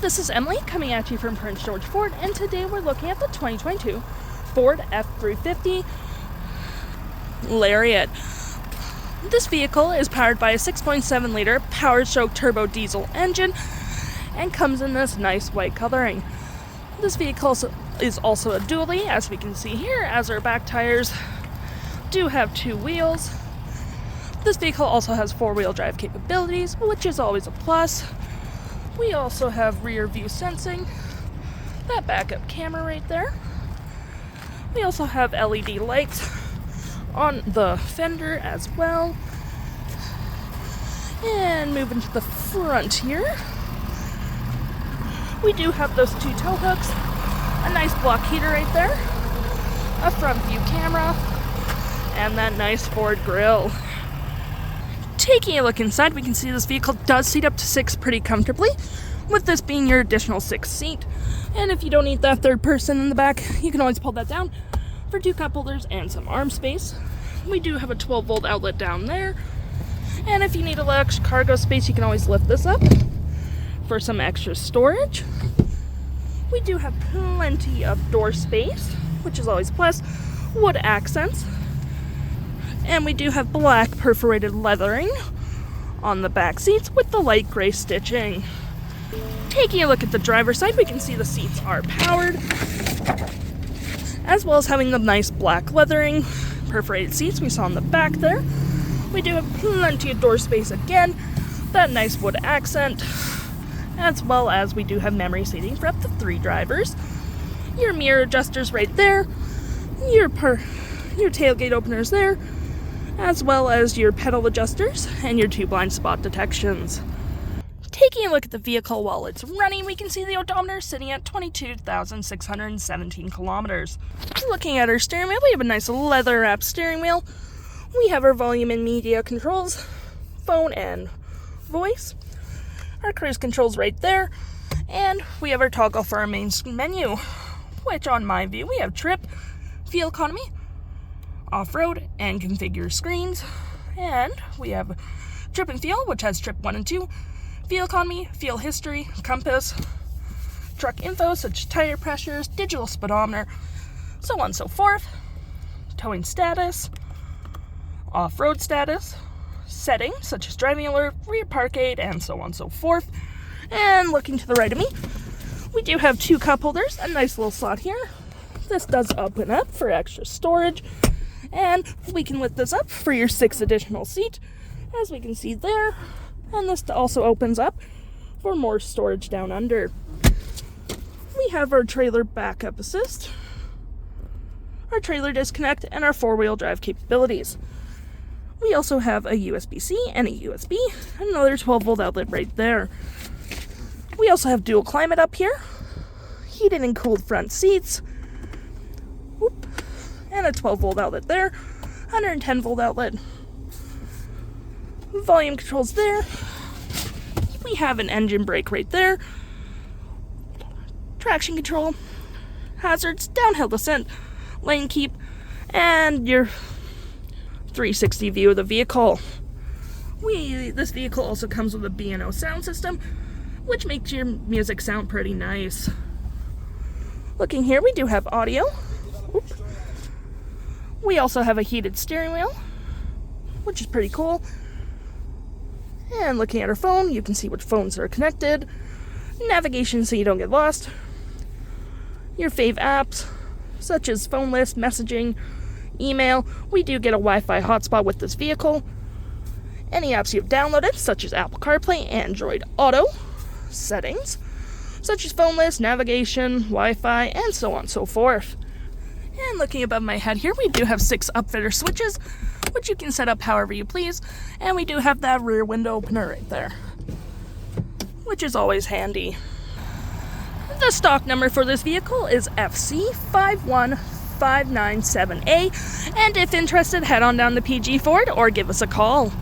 this is Emily coming at you from Prince George Ford, and today we're looking at the 2022 Ford F-350 Lariat. This vehicle is powered by a 6.7 liter PowerScope turbo diesel engine and comes in this nice white coloring. This vehicle is also a dually, as we can see here, as our back tires do have two wheels. This vehicle also has four-wheel drive capabilities, which is always a plus. We also have rear view sensing, that backup camera right there. We also have LED lights on the fender as well. And moving to the front here, we do have those two tow hooks, a nice block heater right there, a front view camera, and that nice Ford grille. Taking a look inside, we can see this vehicle does seat up to 6 pretty comfortably, with this being your additional 6th seat. And if you don't need that third person in the back, you can always pull that down for 2 cup holders and some arm space. We do have a 12-volt outlet down there. And if you need a little extra cargo space, you can always lift this up for some extra storage. We do have plenty of door space, which is always plus. Wood accents. And we do have black perforated leathering on the back seats with the light gray stitching. Taking a look at the driver's side, we can see the seats are powered, as well as having the nice black leathering perforated seats we saw in the back there. We do have plenty of door space again, that nice wood accent, as well as we do have memory seating for up to 3 drivers. Your mirror adjusters right there, your tailgate openers there, as well as your pedal adjusters and your 2 blind spot detections. Taking a look at the vehicle while it's running, we can see the odometer sitting at 22,617 kilometers. Looking at our steering wheel, we have a nice leather-wrapped steering wheel. We have our volume and media controls, phone and voice. Our cruise controls right there. And we have our toggle for our main menu, which on my view, we have trip, fuel economy, off-road, and configure screens. And we have trip and fuel, which has trip 1 and 2, fuel economy, fuel history, compass, truck info such as tire pressures, digital speedometer, so on and so forth, towing status, off-road status, settings such as driving alert, rear park aid, and so on and so forth. And looking to the right of me, we do have 2 cup holders, a nice little slot here. This does open up for extra storage. And we can lift this up for your 6th additional seat, as we can see there. And this also opens up for more storage down under. We have our trailer backup assist, our trailer disconnect, and our 4-wheel drive capabilities. We also have a USB-C and a USB, another 12-volt outlet right there. We also have dual climate up here, heated and cooled front seats. Whoop. And a 12-volt outlet there, 110-volt outlet. Volume controls there. We have an engine brake right there. Traction control, hazards, downhill descent, lane keep, and your 360 view of the vehicle. This vehicle also comes with a B&O sound system, which makes your music sound pretty nice. Looking here, we do have audio. Oop. We also have a heated steering wheel, which is pretty cool. And looking at our phone, you can see which phones are connected. Navigation so you don't get lost. Your fave apps, such as phone list, messaging, email. We do get a Wi-Fi hotspot with this vehicle. Any apps you've downloaded, such as Apple CarPlay, Android Auto, settings, such as phone list, navigation, Wi-Fi, and so on and so forth. And looking above my head here, we do have 6 upfitter switches, which you can set up however you please. And we do have that rear window opener right there, which is always handy. The stock number for this vehicle is FC41597A. And if interested, head on down to PG Ford or give us a call.